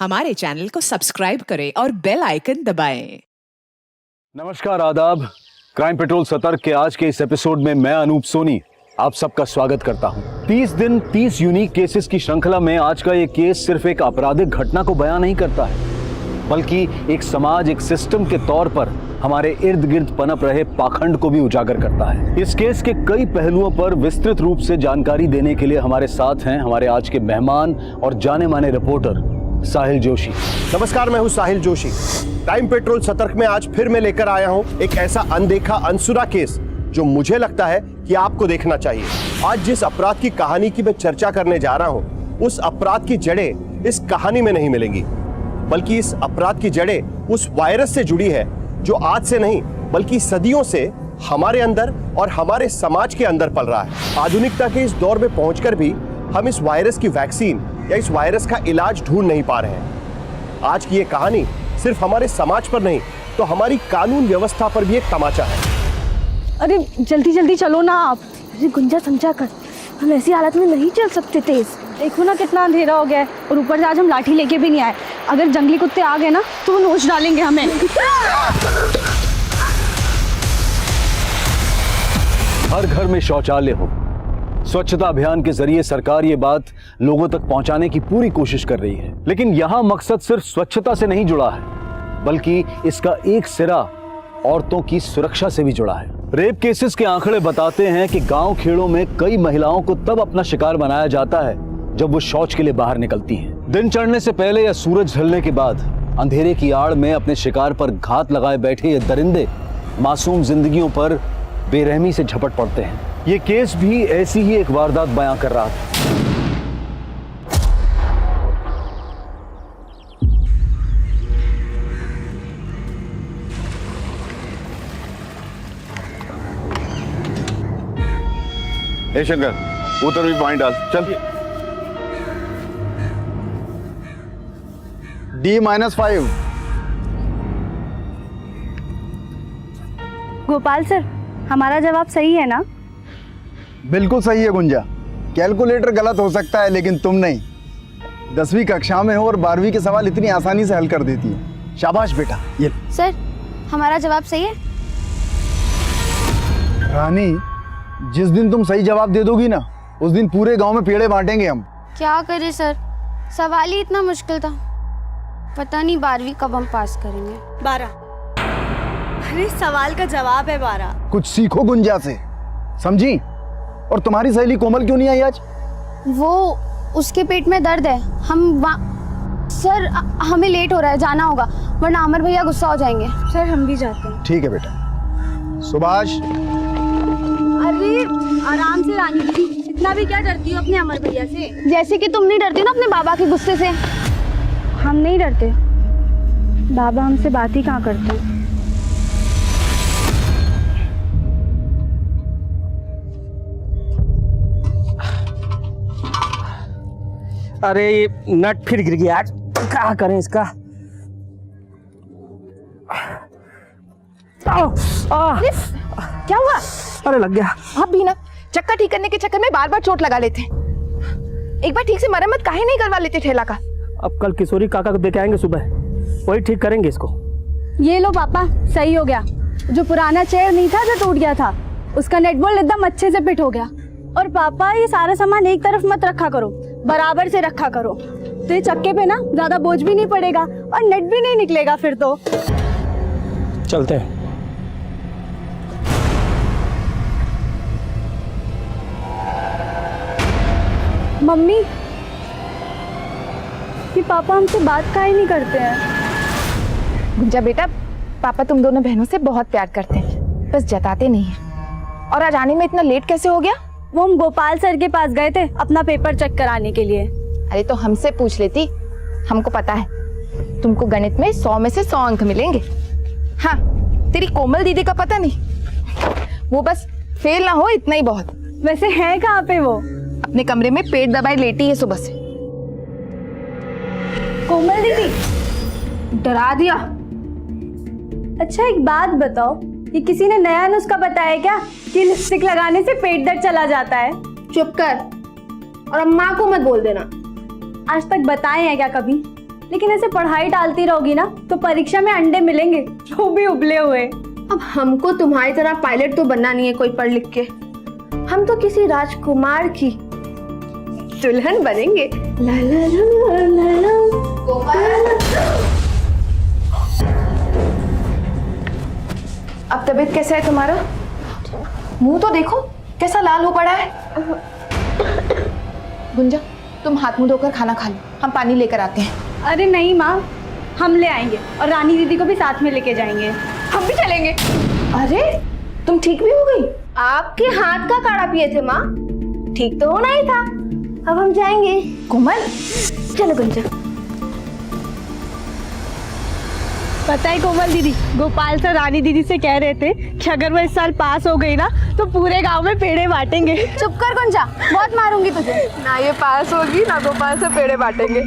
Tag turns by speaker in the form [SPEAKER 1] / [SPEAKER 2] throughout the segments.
[SPEAKER 1] हमारे चैनल को सब्सक्राइब करें और बेल आइकन दबाएं।
[SPEAKER 2] नमस्कार, आदाब। क्राइम पेट्रोल सतर्क के आज के इस एपिसोड में मैं अनूप सोनी आप सबका स्वागत करता हूं। 30 दिन 30 यूनिक केसेस की श्रृंखला में आज का ये केस सिर्फ एक आपराधिक घटना को बयां नहीं करता है, बल्कि एक समाज, एक सिस्टम के तौर पर हमारे इर्द गिर्द पनप रहे पाखंड को भी उजागर करता है। इस केस के कई पहलुओं पर विस्तृत रूप से जानकारी देने के लिए हमारे साथ हैं हमारे आज के मेहमान और जाने माने रिपोर्टर साहिल जोशी।
[SPEAKER 3] नमस्कार, मैं हूं साहिल जोशी। क्राइम पेट्रोल सतर्क में आज फिर मैं लेकर आया हूं एक ऐसा अनदेखा अनसुना केस जो मुझे लगता है कि आपको देखना चाहिए। आज जिस अपराध की कहानी की मैं चर्चा करने जा रहा हूं, उस अपराध की जड़ें इस कहानी में नहीं मिलेंगी, बल्कि इस अपराध की जड़ें उस वायरस से जुड़ी है जो आज से नहीं बल्कि सदियों से हमारे अंदर और हमारे समाज के अंदर पल रहा है। आधुनिकता के इस दौर में पहुंचकर भी हम इस वायरस की वैक्सीन या इस वायरस का इलाज ढूंढ नहीं पा रहे हैं। आज की ये कहानी सिर्फ हमारे समाज पर नहीं तो हमारी कानून व्यवस्था पर भी एक तमाचा है।
[SPEAKER 4] अरे जल्दी जल्दी चलो ना आप। अरे गुंजा समझा कर, हम ऐसी हालत में नहीं चल सकते तेज। देखो ना कितना अंधेरा हो गया है और ऊपर से आज हम लाठी लेके भी नहीं आए। अगर जंगली कुत्ते आ गए ना तो वो नोच डालेंगे हमें।
[SPEAKER 2] हर घर में शौचालय हो, स्वच्छता अभियान के जरिए सरकार ये बात लोगों तक पहुंचाने की पूरी कोशिश कर रही है, लेकिन यहां मकसद सिर्फ स्वच्छता से नहीं जुड़ा है, बल्कि इसका एक सिरा औरतों की सुरक्षा से भी जुड़ा है। रेप केसेस के आंकड़े बताते हैं कि गांव खेड़ों में कई महिलाओं को तब अपना शिकार बनाया जाता है जब वो शौच के लिए बाहर निकलती हैं। दिन चढ़ने से पहले या सूरज ढलने के बाद अंधेरे की आड़ में अपने शिकार पर घात लगाए बैठे ये दरिंदे मासूम जिंदगियों पर बेरहमी से झपट पड़ते हैं। ये केस भी ऐसी ही एक वारदात बयां कर रहा था।
[SPEAKER 5] ए शंकर, उतर भी पॉइंट डाल, चल। D-5।
[SPEAKER 4] गोपाल सर, हमारा जवाब सही है ना?
[SPEAKER 6] बिल्कुल सही है गुंजा। कैलकुलेटर गलत हो सकता है लेकिन तुम नहीं। 10वीं कक्षा में हो और 12वीं के सवाल इतनी आसानी से हल कर देती है। शाबाश बेटा। ये
[SPEAKER 4] सर, हमारा जवाब सही है।
[SPEAKER 6] रानी, जिस दिन तुम सही जवाब दे दोगी ना, उस दिन पूरे गांव में पेड़े बांटेंगे हम।
[SPEAKER 7] क्या करें सर, सवाल ही इतना मुश्किल था। पता नहीं 12वीं कब हम पास करेंगे।
[SPEAKER 4] 12। अरे सवाल का जवाब है 12।
[SPEAKER 6] कुछ सीखो गुंजा से, समझी? और तुम्हारी सहेली कोमल क्यों नहीं आई आज?
[SPEAKER 7] वो उसके पेट में दर्द है। सर हमें लेट हो रहा है, जाना होगा वरना अमर भैया गुस्सा हो जाएंगे।
[SPEAKER 4] सर हम भी जाते हैं।
[SPEAKER 6] ठीक है बेटा। सुभाष।
[SPEAKER 4] अरे आराम से रानी दीदी, इतना भी क्या डरती हो अपने अमर भैया से?
[SPEAKER 7] जैसे कि तुम नहीं डरती ना अपने बाबा के गुस्से से।
[SPEAKER 4] हम नहीं डरते, बाबा हमसे बात ही कहाँ करते हैं।
[SPEAKER 8] अरे ये नट फिर गिर गया आज, क्या करें इसका।
[SPEAKER 1] क्या हुआ?
[SPEAKER 8] अरे लग गया।
[SPEAKER 1] आप भी ना चक्का ठीक करने के चक्कर में बार बार चोट लगा लेते। एक बार ठीक से मरम्मत काहे नहीं करवा लेते ठेला का?
[SPEAKER 8] अब कल किशोरी काका को देके आएंगे, सुबह वही ठीक करेंगे इसको।
[SPEAKER 4] ये लो पापा, सही हो गया। जो पुराना चेयर नहीं था जो टूट गया था, उसका नेट बोल्ट एकदम अच्छे से फिट हो गया। और पापा ये सारा सामान एक तरफ मत रखा करो, बराबर से रखा करो, तो ये चक्के पे ना ज्यादा बोझ भी नहीं पड़ेगा और नेट भी नहीं निकलेगा फिर तो।
[SPEAKER 8] चलते हैं।
[SPEAKER 4] मम्मी, कि पापा हमसे बात काहे नहीं करते हैं?
[SPEAKER 1] गुंजा बेटा, पापा तुम दोनों बहनों से बहुत प्यार करते हैं, बस जताते नहीं हैं। और आज आने में इतना लेट कैसे हो गया?
[SPEAKER 4] वो हम गोपाल सर के पास गए थे अपना पेपर चेक कराने के लिए।
[SPEAKER 1] अरे तो हमसे पूछ लेती, हमको पता है तुमको गणित में 100 में से 100 अंक मिलेंगे। हाँ, तेरी कोमल दीदी का पता नहीं, वो बस फेल ना हो इतना ही बहुत।
[SPEAKER 4] वैसे है कहाँ पे वो?
[SPEAKER 1] अपने कमरे में पेट दबाए लेटी है सुबह से।
[SPEAKER 4] कोमल दीदी,
[SPEAKER 1] डरा दिया।
[SPEAKER 4] अच्छा एक बात बताओ, ये किसी ने नया नुस्खा बताया क्या कि लिपस्टिक लगाने से पेट दर्द चला जाता है?
[SPEAKER 7] चुप कर और अम्मा को मत बोल देना।
[SPEAKER 4] आज तक बताए हैं क्या कभी? लेकिन ऐसे पढ़ाई टालती रहोगी ना तो परीक्षा में अंडे मिलेंगे, जो भी उबले हुए।
[SPEAKER 7] अब हमको तुम्हारी तरह पायलट तो बनना नहीं है कोई पढ़ लिख के, हम तो किसी राजकुमार की दुल्हन बनेंगे। ला ला ला ला ला।
[SPEAKER 1] अब तबीयत कैसा है तुम्हारा? मुंह तो देखो कैसा लाल हो पड़ा है। गुंजा, तुम हाथ मुंह धोकर खाना खा लो, हम पानी लेकर आते हैं।
[SPEAKER 4] अरे नहीं माँ, हम ले आएंगे और रानी दीदी को भी साथ में लेके जाएंगे।
[SPEAKER 1] हम भी चलेंगे। अरे तुम ठीक भी हो गई?
[SPEAKER 7] आपके हाथ का काढ़ा पिए थे माँ, ठीक तो होना ही था। अब हम जाएंगे।
[SPEAKER 1] कोमल,
[SPEAKER 7] चलो गुंजा।
[SPEAKER 4] पता है कोमल दीदी, गोपाल सर रानी दीदी से कह रहे थे कि अगर मैं इस साल पास हो गई ना तो पूरे गांव में पेड़े बांटेंगे।
[SPEAKER 7] चुप कर गुंजा, बहुत मारूंगी तुझे।
[SPEAKER 1] ना ये पास होगी ना गोपाल से पेड़े बांटेंगे।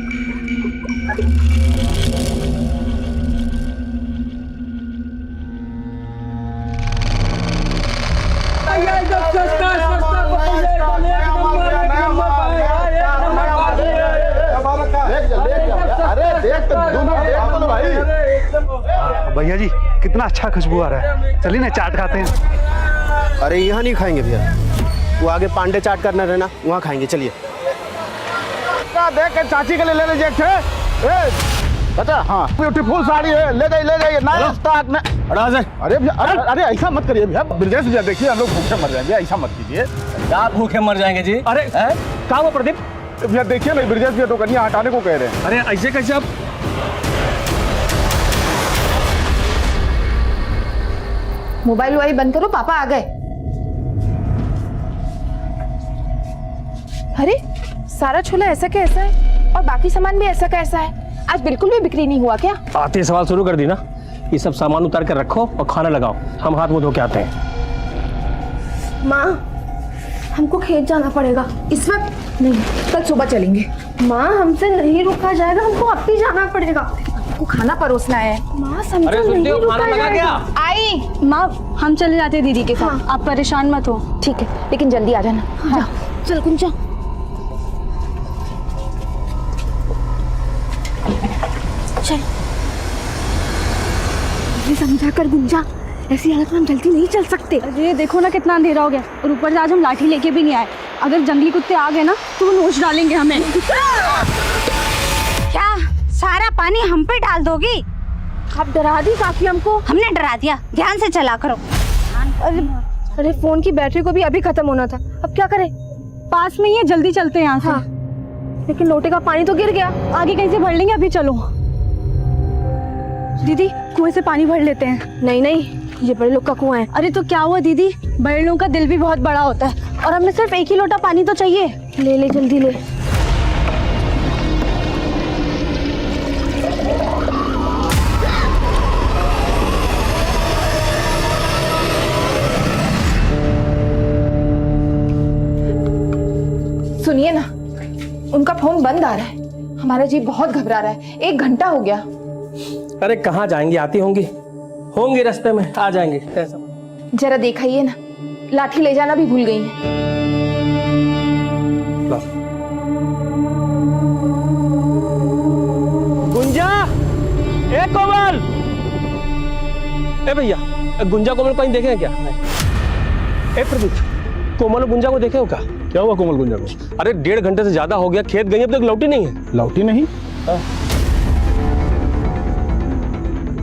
[SPEAKER 6] भैया जी कितना अच्छा खुशबू आ रहा है, चलिए ना चाट खाते हैं।
[SPEAKER 3] अरे यहाँ नहीं खाएंगे भैया, वो आगे पांडे चाट करना रहना, वहाँ खाएंगे। चलिए।
[SPEAKER 6] देख के चाची के लिए ले लीजिए। बता, हाँ ब्यूटीफुल साड़ी है, ले जाइए नया स्टॉक में। अरे भैया, अरे ऐसा मत करिए भैया, ब्रजेश भैया देखिए हम लोग भूखे मर जाएंगे, ऐसा मत कीजिए।
[SPEAKER 8] क्या भूखे मर जाएंगे जी? अरे कहाँ हुआ प्रदीप?
[SPEAKER 6] भैया देखिए ना, ब्रजेश भैया तो कन्या हटाने को कह रहे हैं।
[SPEAKER 8] अरे ऐसे कैसे आप?
[SPEAKER 1] मोबाइल वोबाइल बंद करो, पापा आ गए। अरे सारा छोला ऐसा का ऐसा है और बाकी सामान भी ऐसा का ऐसा है। आज बिल्कुल भी बिक्री नहीं हुआ क्या?
[SPEAKER 8] आते ही सवाल शुरू कर दी ना। ये सब सामान उतार कर रखो और खाना लगाओ, हम हाथ मुंह धो के आते हैं।
[SPEAKER 7] माँ, हमको खेत जाना पड़ेगा।
[SPEAKER 1] इस वक्त नहीं, कल सुबह चलेंगे।
[SPEAKER 7] माँ, हमसे नहीं रुका जाएगा, हमको अब भी जाना पड़ेगा।
[SPEAKER 1] आपको खाना परोसना है।
[SPEAKER 7] माँ समझो, नहीं रुका जाएगा।
[SPEAKER 1] आई
[SPEAKER 4] माँ, हम चले जाते हैं दीदी के साथ।
[SPEAKER 7] हाँ।
[SPEAKER 4] आप परेशान मत हो।
[SPEAKER 1] ठीक है, लेकिन जल्दी आ जाना।
[SPEAKER 7] हाँ, चल गुंजा। चल, ये समझा कर गुंजा, ऐसी हालत में हम जल्दी नहीं चल सकते।
[SPEAKER 4] अरे देखो ना कितना अंधेरा हो गया, और ऊपर से आज हम लाठी लेके भी नहीं आए। अगर जंगली कुत्ते आ गए ना तो वो नोच डालेंगे हमें।
[SPEAKER 9] क्या सारा पानी हम पे डाल दोगी?
[SPEAKER 7] आप डरा दी काफी हमको।
[SPEAKER 9] हमने डरा दिया, ध्यान से चला करो।
[SPEAKER 7] अरे फोन की बैटरी को भी अभी खत्म होना था, अब क्या करें?
[SPEAKER 4] पास में ही है, जल्दी चलते हैं यहाँ से।
[SPEAKER 7] हाँ, लेकिन लोटे का पानी तो गिर गया।
[SPEAKER 4] आगे कहीं से भर लेंगे, अभी चलो। दीदी कुएं से पानी भर लेते हैं।
[SPEAKER 7] नहीं नहीं, ये बड़े लोग का कुआं है।
[SPEAKER 4] अरे तो क्या हुआ दीदी, बड़े लोगों का दिल भी बहुत बड़ा होता है, और हमें सिर्फ एक ही लोटा पानी तो चाहिए।
[SPEAKER 7] ले ले जल्दी ले।
[SPEAKER 1] सुनिए ना, उनका फोन बंद आ रहा है। हमारा जी बहुत घबरा रहा है, 1 घंटा हो गया।
[SPEAKER 8] अरे कहाँ जाएंगी, आती होंगी रास्ते में, आ जाएंगे। ऐसा
[SPEAKER 1] जरा देखिए ना, लाठी ले जाना भी भूल गई हैं।
[SPEAKER 8] गुंजा, ए कोमल, ए भैया, गुंजा कोमल कहीं देखे हैं क्या? ए प्रदीप, कोमल और गुंजा को देखे हो क्या?
[SPEAKER 6] क्या हुआ कोमल गुंजा को?
[SPEAKER 8] अरे 1.5 घंटे से ज्यादा हो गया, खेत गई, अब तक लौटी नहीं है।
[SPEAKER 6] लौटी नहीं?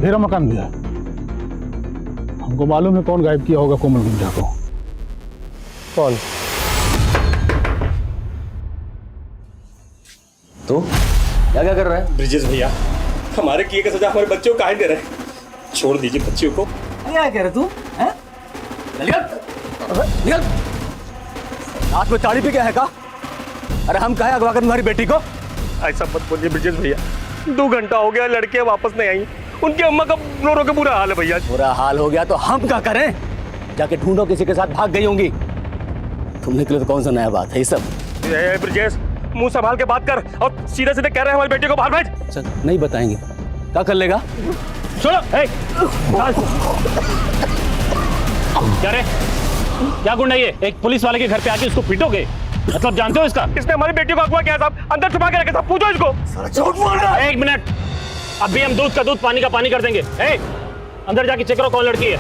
[SPEAKER 6] मेरा मकान भी है, हमको मालूम है कौन गायब किया होगा कोमल गुंजा को।
[SPEAKER 8] कौन?
[SPEAKER 10] तो क्या क्या कर रहा है?
[SPEAKER 11] ब्रिजेश भैया, हमारे किए का सजा हमारे बच्चों को काहे दे रहे हैं? छोड़ दीजिए बच्चियों को।
[SPEAKER 10] क्या कह रहे तू? हैं? निकल! हाथ में ताड़ी पे क्या है का? अरे हम कहे अगवा कर तुम्हारी बेटी को?
[SPEAKER 11] ऐसा मत बोलिए ब्रिजेश भैया, 2 घंटा हो गया, लड़कियां वापस नहीं आई। उनकी अम्मा का रो रो के बुरा हाल है भैया।
[SPEAKER 10] बुरा हाल हो गया तो हम क्या करें? जाके ढूंढो, किसी के साथ भाग गई होंगी। तुम निकले तो कौन सा नया बात है ये सब?
[SPEAKER 11] ब्रिजेश, मुंह संभाल के बात कर, और सीधे सीधे कह रहे हैं हमारी बेटी को बाहर भेज।
[SPEAKER 10] चल, नहीं बताएंगे, क्या कर लेगा?
[SPEAKER 11] छोड़ो। क्या रे, क्या गुंडा ये? एक पुलिस वाले के घर पे आके उसको पीटोगे?
[SPEAKER 8] मतलब जानते हो इसका?
[SPEAKER 11] इसने हमारी बेटी को अगवा किया साहब, अंदर छुपा के रखे साहब, पूछो इसको।
[SPEAKER 8] एक मिनट, अभी हम दूध का दूध पानी का पानी कर देंगे। अंदर जाके चेक करो कौन लड़की है,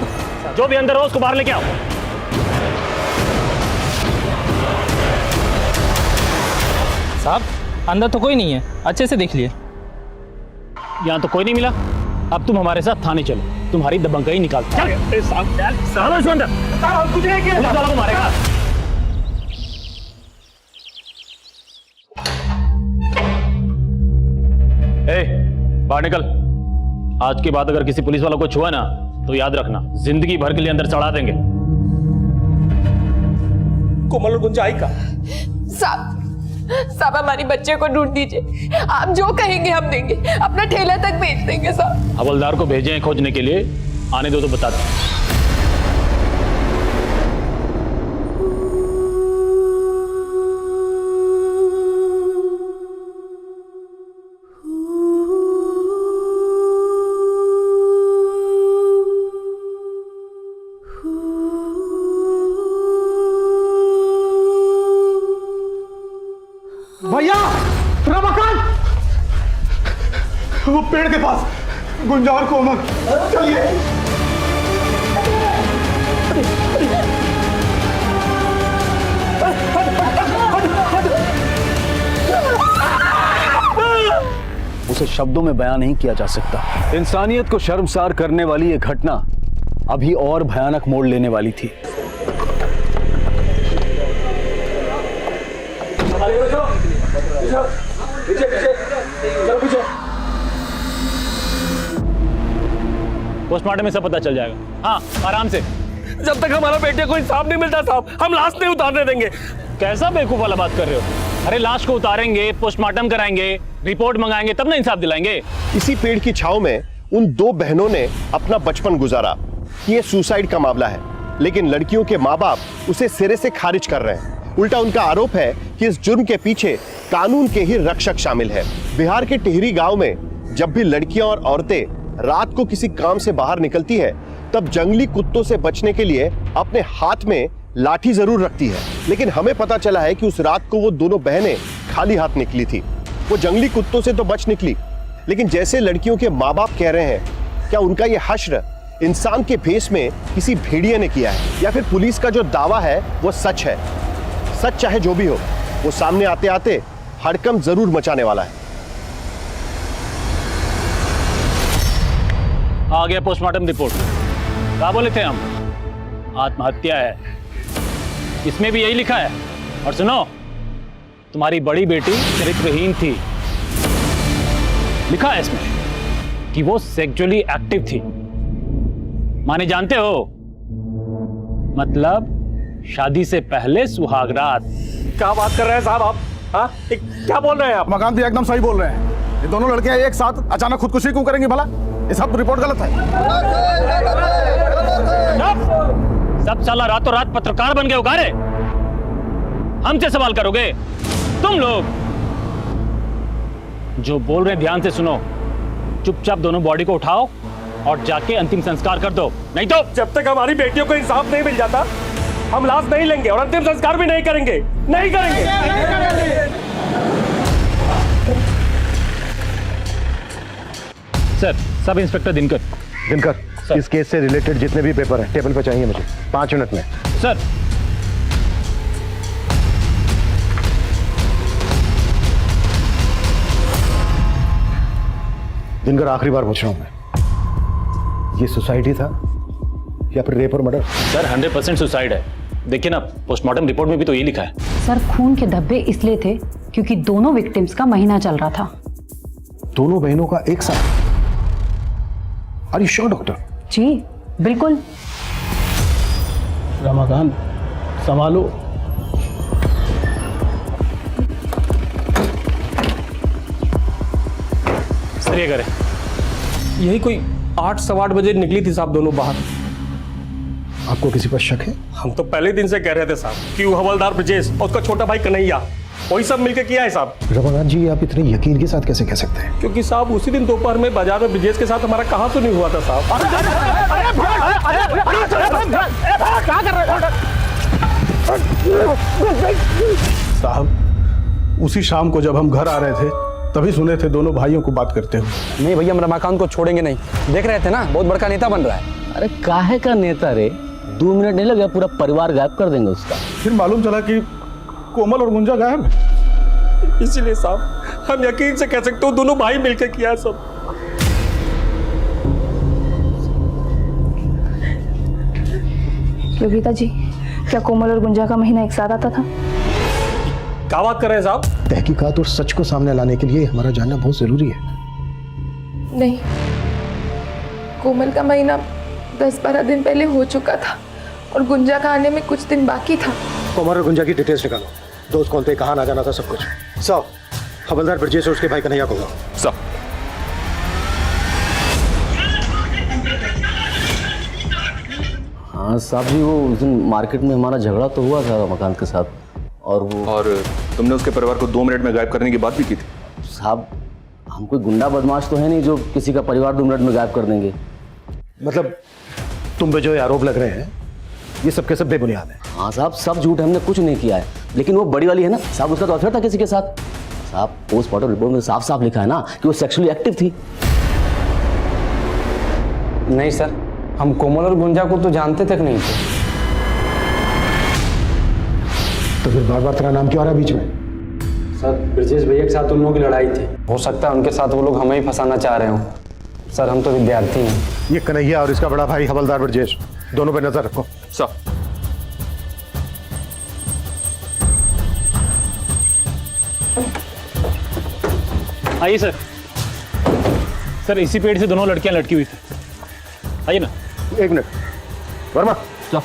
[SPEAKER 8] जो भी अंदर हो उसको बाहर लेके आओ।
[SPEAKER 12] साहब अंदर तो कोई नहीं है, अच्छे से देख लिए।
[SPEAKER 8] यहाँ तो कोई नहीं मिला, अब तुम हमारे साथ थाने चलो, तुम्हारी दबंगई निकाल। चल साहब अंदर, कुछ नहीं किया, पुलिस वालों को मारेगा। बाहर निकल। आज के बाद अगर किसी पुलिस वालों को छुआ ना तो याद रखना, जिंदगी भर के लिए अंदर चढ़ा देंगे।
[SPEAKER 11] कोमल और गुंजा आई का?
[SPEAKER 1] साहब हमारी बच्चे को ढूंढ दीजिए, आप जो कहेंगे हम देंगे, अपना ठेला तक बेच देंगे साहब।
[SPEAKER 8] हवलदार को भेजे हैं खोजने के लिए, आने दो तो बता दो।
[SPEAKER 6] भैया रमाकांत, वो पेड़ के पास गुंजा और कोमल, चलिए।
[SPEAKER 2] उसे शब्दों में बयान नहीं किया जा सकता। इंसानियत को शर्मसार करने वाली ये घटना अभी और भयानक मोड़ लेने वाली थी।
[SPEAKER 8] पोस्टमार्टम में सब पता चल जाएगा। हाँ आराम से।
[SPEAKER 11] जब तक हमारा बेटे को इंसाफ नहीं मिलता साहब, हम लाश नहीं उतारने देंगे।
[SPEAKER 8] कैसा बेवकूफ वाला बात कर रहे हो? अरे लाश को उतारेंगे, पोस्टमार्टम कराएंगे, रिपोर्ट मंगाएंगे, तब ना इंसाफ दिलाएंगे।
[SPEAKER 3] इसी पेड़ की छांव में उन दो बहनों ने अपना बचपन गुजारा। ये सुसाइड का मामला है, लेकिन लड़कियों के माँ बाप उसे सिरे से खारिज कर रहे हैं। उल्टा उनका आरोप है कि इस जुर्म के पीछे कानून के ही रक्षक शामिल है। बिहार के टिहरी गांव में जब भी लड़कियां और औरतें रात को किसी काम से बाहर निकलती है, तब जंगली कुत्तों से बचने के लिए अपने हाथ में लाठी जरूर रखती है। लेकिन हमें पता चला है कि उस रात को वो दोनों बहनें खाली हाथ निकली थी। वो जंगली कुत्तों से तो बच निकली, लेकिन जैसे लड़कियों के माँ बाप कह रहे हैं, क्या उनका ये हश्र इंसान के भेष में किसी भेड़िए ने किया है, या फिर पुलिस का जो दावा है वो सच है? सच चाहे जो भी हो, वो सामने आते आते हड़कंप जरूर मचाने वाला है।
[SPEAKER 8] आ गया पोस्टमार्टम रिपोर्ट। क्या बोले थे हम? आत्महत्या है, इसमें भी यही लिखा है। और सुनो, तुम्हारी बड़ी बेटी चरित्रहीन थी, लिखा है इसमें कि वो सेक्सुअली एक्टिव थी। माने जानते हो, मतलब शादी से पहले सुहागरात।
[SPEAKER 11] क्या बात कर रहे हैं साहब आप? हाँ क्या बोल रहे हैं आप?
[SPEAKER 6] रमाकांत जी एकदम सही बोल रहे हैं। ये दोनों लड़कियां एक साथ अचानक खुदकुशी क्यों करेंगी भला? ये सब रिपोर्ट गलत है।
[SPEAKER 8] सब साला रातों रात पत्रकार बन गए हो गारे? हमसे सवाल करोगे? तुम लोग जो बोल रहे हैं ध्यान से सुनो। चुपचाप दोनों बॉडी को उठाओ और जाके अंतिम संस्कार कर दो, नहीं तो
[SPEAKER 11] जब तक हमारी बेटियों को इंसाफ नहीं मिल जाता, हम लाश नहीं लेंगे और अंतिम संस्कार भी नहीं करेंगे। नहीं करेंगे।
[SPEAKER 8] Sir, sub inspector Dinkar.
[SPEAKER 3] Dinkar, इस केस से रिलेटेड जितने भी पेपर हैं टेबल पे चाहिए मुझे, 5 मिनट में।
[SPEAKER 8] सर।
[SPEAKER 3] दिनकर, आखिरी बार पूछ रहा हूं मैं, ये सुसाइड ही था या फिर रेप और मर्डर?
[SPEAKER 8] सर 100% सुसाइड है। देखिए ना, पोस्टमार्टम रिपोर्ट में भी तो ये लिखा है।
[SPEAKER 13] सर खून के धब्बे इसलिए थे क्योंकि दोनों विक्टिम्स का महीना चल रहा था।
[SPEAKER 3] दोनों बहनों का एक साथ? Are you sure doctor?
[SPEAKER 13] जी बिल्कुल।
[SPEAKER 12] रमाकांत संभालो।
[SPEAKER 8] सर ये करे।
[SPEAKER 11] यही कोई 8 सवा 8 बजे निकली थी साहब दोनों बाहर।
[SPEAKER 3] आपको किसी पर शक है?
[SPEAKER 11] हम तो पहले दिन से कह रहे थे साहब कि वो हवलदार ब्रजेश और उसका छोटा भाई कन्हैया, वही सब मिलकर किया है साहब।
[SPEAKER 3] रमाकांत जी, आप इतने यकीन के साथ कैसे कह सकते हैं? क्योंकि
[SPEAKER 11] साहब उसी दिन दोपहर में बाजार में ब्रजेश के साथ हमारा कहाँ तो नहीं हुआ था साहब। क्या कर रहे हो?
[SPEAKER 6] साहब, उसी शाम को जब हम घर आ रहे थे तभी सुने थे दोनों भाइयों को बात करते हुए।
[SPEAKER 10] नहीं भैया, हम रमाकांत को छोड़ेंगे नहीं। देख रहे थे ना, बहुत बड़का नेता बन रहा है।
[SPEAKER 12] अरे काहे का नेता रे, 2 मिनट नहीं लगे पूरा परिवार गायब कर देंगे उसका।
[SPEAKER 6] फिर मालूम चला कि कोमल और गुंजा गायब है।
[SPEAKER 11] इसीलिए साहब हम यकीन से कह सकते हो दोनों भाई मिलकर किया सब।
[SPEAKER 1] योगिता जी, क्या कोमल और गुंजा का महीना एक साथ आता था?
[SPEAKER 11] क्या बात कर रहे हैं साहब?
[SPEAKER 3] तहकीकात और सच को सामने लाने के लिए हमारा जानना बहुत जरूरी है।
[SPEAKER 1] नहीं, कोमल का महीना 10-12 दिन पहले हो चुका था और गुंजा का आने में कुछ दिन बाकी था।
[SPEAKER 3] कोमल और गुंजा की डिटेल्स निकालो, दोस्त कौन थे, कहाँ ना जाना था, सब कुछ। सब हवलदार ब्रजेश और उसके भाई कन्हैया को
[SPEAKER 5] सब।
[SPEAKER 10] हाँ साहब जी, वो उस दिन मार्केट में हमारा झगड़ा तो हुआ था रमाकांत के साथ, और
[SPEAKER 5] तुमने उसके परिवार को 2 मिनट में गायब करने की बात भी की थी।
[SPEAKER 10] साहब, हम कोई गुंडा बदमाश तो है नहीं जो किसी का परिवार 2 मिनट में गायब कर देंगे।
[SPEAKER 3] मतलब तुम पे जो आरोप लग रहे हैं ये सब के सब बेबुनियाद है।
[SPEAKER 10] हाँ साहब, सब झूठ है, हमने कुछ नहीं किया है। लेकिन वो बड़ी वाली है ना साहब, उसका तो अफेयर था किसी के साथ। साहब, पोस्टमार्टम रिपोर्ट में साफ साफ लिखा है ना कि वो सेक्सुअली एक्टिव थी।
[SPEAKER 12] नहीं सर, हम कोमल और गुंजा को तो जानते तक नहीं थे।
[SPEAKER 3] तो फिर बार बार तेरा नाम क्यों आ रहा है बीच में?
[SPEAKER 12] सर, ब्रजेश भैया के साथ उन लोगों की लड़ाई थी। हो सकता है उनके साथ वो लोग हमें ही फंसाना चाह रहे हो। सर, हम तो विद्यार्थी हैं।
[SPEAKER 3] ये कन्हैया और इसका बड़ा भाई हवलदार ब्रजेश, दोनों पे नजर रखो।
[SPEAKER 5] सब।
[SPEAKER 8] आइए सर। सर, इसी पेड़ से दोनों लड़कियां लटकी हुई थी। आइए ना।
[SPEAKER 3] 1 मिनट, वर्मा
[SPEAKER 8] जाओ।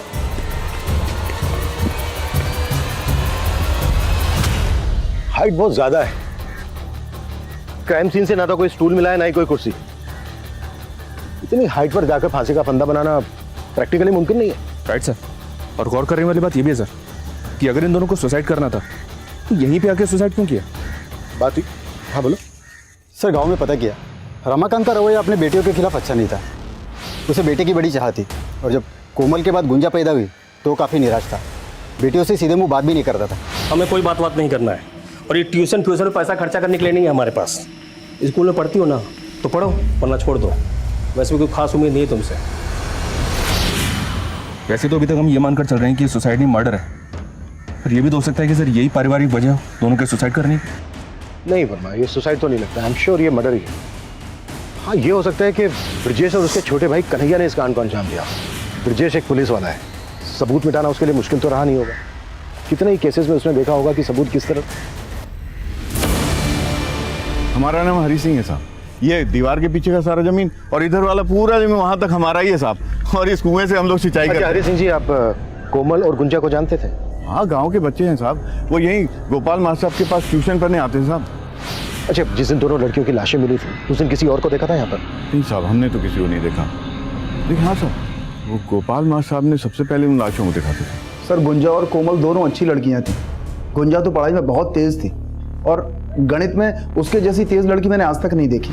[SPEAKER 3] हाइट बहुत ज्यादा है। क्राइम सीन से ना तो कोई स्टूल मिला है ना ही कोई कुर्सी। इतनी हाइट पर जाकर फांसी का फंदा बनाना प्रैक्टिकली मुमकिन नहीं है।
[SPEAKER 5] Right sir. और गौर करने वाली बात यह भी है सर कि अगर इन दोनों को सुसाइड करना था तो यहीं पे आके सुसाइड क्यों किया?
[SPEAKER 3] बात ही। हाँ बोलो।
[SPEAKER 6] सर, गांव में पता किया, रमाकांत का रवैया अपने बेटियों के खिलाफ अच्छा नहीं था। उसे बेटे की बड़ी चाह थी, और जब कोमल के बाद गुंजा पैदा हुई तो वो काफ़ी निराश था। बेटियों से सीधे मुंह बात भी नहीं करता था।
[SPEAKER 11] हमें कोई बात नहीं करना है, और ये ट्यूशन में पैसा खर्चा करने के लिए नहीं है हमारे पास। स्कूल में पढ़ती हो ना तो पढ़ो, वरना छोड़ दो। वैसे भी कोई खास उम्मीद नहीं है तुमसे।
[SPEAKER 5] वैसे तो अभी तक हम ये मानकर चल रहे हैं कि सुसाइड नहीं मर्डर है, पर यह भी तो हो सकता है कि सर यही पारिवारिक वजह हो दोनों के सुसाइड करने की।
[SPEAKER 3] नहीं वर्मा, ये सुसाइड तो नहीं लगता। आई एम श्योर ये मर्डर ही है। हाँ, ये हो सकता है कि ब्रजेश और उसके छोटे भाई कन्हैया ने इस कांड को अंजाम दिया। ब्रजेश एक पुलिस वाला है, सबूत मिटाना उसके लिए मुश्किल तो रहा नहीं होगा। कितने ही केसेस में उसने देखा होगा कि सबूत किस तरह।
[SPEAKER 5] हमारा नाम हरी सिंह है साहब। ये दीवार के पीछे का सारा जमीन और इधर वाला पूरा जमीन वहां तक हमारा ही है साहब, और इस कुएं से हम लोग सिंचाई करते हैं।
[SPEAKER 3] हरी सिंह जी, आप कोमल और गुंजा को जानते थे?
[SPEAKER 5] हाँ, गांव के बच्चे हैं साहब। वो यहीं गोपाल मास्टर साहब के पास ट्यूशन पढ़ने आते हैं साहब।
[SPEAKER 3] अच्छा, जिस दिन दोनों लड़कियों की लाशें मिली थी उस दिन किसी और को देखा था यहाँ पर?
[SPEAKER 5] नहीं साहब, हमने तो किसी को नहीं देखा। लेकिन हाँ साहब, वो गोपाल मास्टर साहब ने सबसे पहले उन लाशों को देखा था।
[SPEAKER 6] सर, गुंजा और कोमल दोनों अच्छी लड़कियां थी। गुंजा तो पढ़ाई में बहुत तेज थी, और गणित में उसके जैसी तेज लड़की मैंने आज तक नहीं देखी।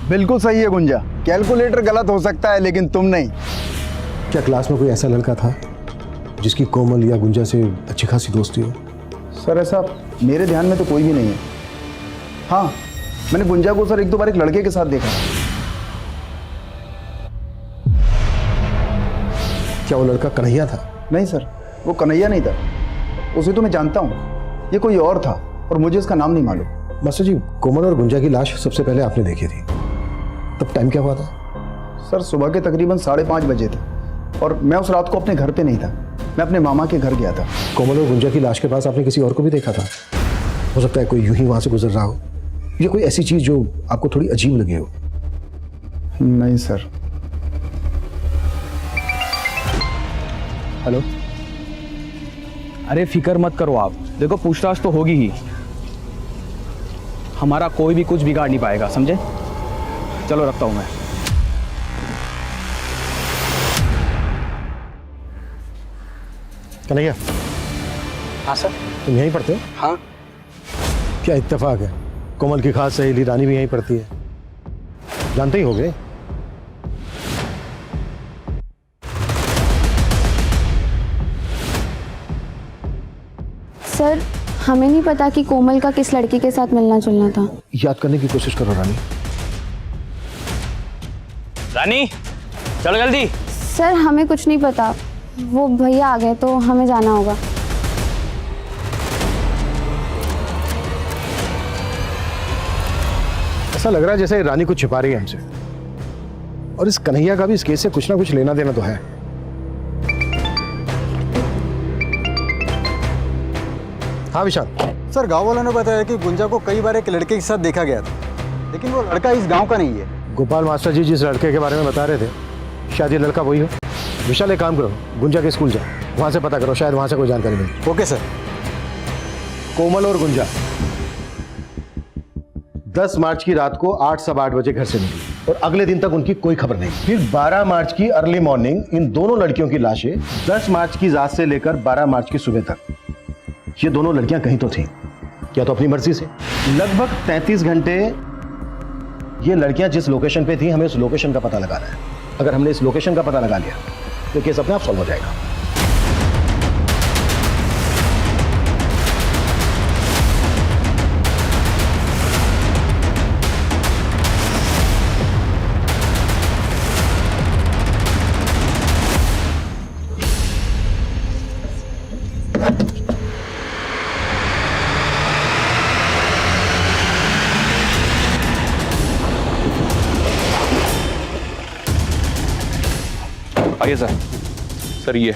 [SPEAKER 6] बिल्कुल सही है गुंजा, कैलकुलेटर गलत हो सकता है लेकिन तुम नहीं।
[SPEAKER 3] क्या क्लास में कोई ऐसा लड़का था जिसकी कोमल या गुंजा से अच्छी खासी दोस्ती हो?
[SPEAKER 6] सर, ऐसा मेरे ध्यान में तो कोई भी नहीं है। हाँ, मैंने गुंजा को सर 1-2 बार एक लड़के के साथ देखा।
[SPEAKER 3] क्या वो लड़का कन्हैया था?
[SPEAKER 6] नहीं सर, वो कन्हैया नहीं था। उसे तो मैं जानता हूँ, ये कोई और था और मुझे इसका नाम नहीं मालूम।
[SPEAKER 3] मास्टर जी, कोमल और गुंजा की लाश सबसे पहले आपने देखी थी, तब टाइम क्या हुआ था?
[SPEAKER 6] सर, सुबह के तकरीबन 5:30 बजे थे, और मैं उस रात को अपने घर पे नहीं था, मैं अपने मामा के घर गया था।
[SPEAKER 3] कोमल और गुंजा की लाश के पास आपने किसी और को भी देखा था? हो सकता है कोई यूं ही वहां से गुजर रहा हो, या कोई ऐसी चीज जो आपको थोड़ी अजीब लगी हो।
[SPEAKER 6] नहीं सर।
[SPEAKER 12] हेलो। अरे फिक्र मत करो आप, देखो पूछताछ तो होगी ही, हमारा कोई भी कुछ बिगाड़ नहीं पाएगा, समझे? चलो रखता हूं मैं।
[SPEAKER 3] कन्हैया।
[SPEAKER 12] हाँ सर।
[SPEAKER 3] तुम यहीं पढ़ते हो?
[SPEAKER 12] हाँ।
[SPEAKER 3] क्या इत्तेफाक है, कोमल की खास सहेली रानी भी यहीं पढ़ती है, जानते ही होगे।
[SPEAKER 1] सर,
[SPEAKER 4] हमें नहीं पता कि कोमल का किस लड़की के साथ मिलना जुलना था।
[SPEAKER 3] याद करने की कोशिश करो रानी।
[SPEAKER 8] रानी चलो जल्दी।
[SPEAKER 4] सर हमें कुछ नहीं पता, वो भैया आ गए तो हमें जाना होगा।
[SPEAKER 3] ऐसा लग रहा है जैसे रानी कुछ छिपा रही है हमसे, और इस कन्हैया का भी इस केस से कुछ ना कुछ लेना देना तो है। हाँ विशाल।
[SPEAKER 6] सर गांव वालों ने बताया कि गुंजा को कई बार एक लड़के के साथ देखा गया था, लेकिन वो लड़का इस गांव का नहीं है।
[SPEAKER 3] गोपाल मास्टर जी जिस लड़के के बारे में बता रहे थे, शायद ये लड़का वही हो। विशाल एक काम करो, गुंजा के स्कूल जाओ, वहां से पता करो, शायद वहां से कोई जानकारी मिले।
[SPEAKER 6] Okay sir.
[SPEAKER 3] कोमल और गुंजा 10 मार्च की रात को 8 सवा 8 बजे घर से निकली और अगले दिन तक उनकी कोई खबर नहीं। फिर 12 मार्च की अर्ली मॉर्निंग इन दोनों लड़कियों की लाशें 10 मार्च की रात से लेकर 12 मार्च की सुबह तक, ये दोनों लड़कियां कहीं तो थीं, या तो अपनी मर्जी से। लगभग 33 घंटे ये लड़कियां जिस लोकेशन पे थी, हमें उस लोकेशन का पता लगाना है। अगर हमने इस लोकेशन का पता लगा लिया तो केस अपने आप सॉल्व हो जाएगा।
[SPEAKER 5] आइए सर। सर ये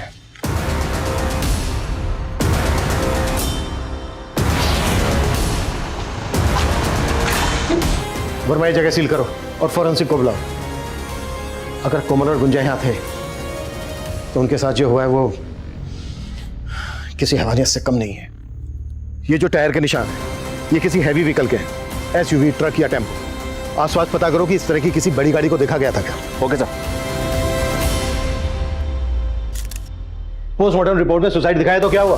[SPEAKER 3] वर्मा, ये जगह सील करो और फॉरेंसिक को बुलाओ। अगर कोमल और गुंजा यहाँ थे तो उनके साथ जो हुआ है वो किसी हैवानियत से कम नहीं है। ये जो टायर के निशान है, ये किसी हैवी व्हीकल के हैं, एसयूवी, ट्रक या टेम्पो। आसपास पता करो कि इस तरह की किसी बड़ी गाड़ी को देखा गया था क्या।
[SPEAKER 5] Okay sir.
[SPEAKER 3] पोस्टमार्टम रिपोर्ट में सुसाइड दिखाया तो क्या हुआ?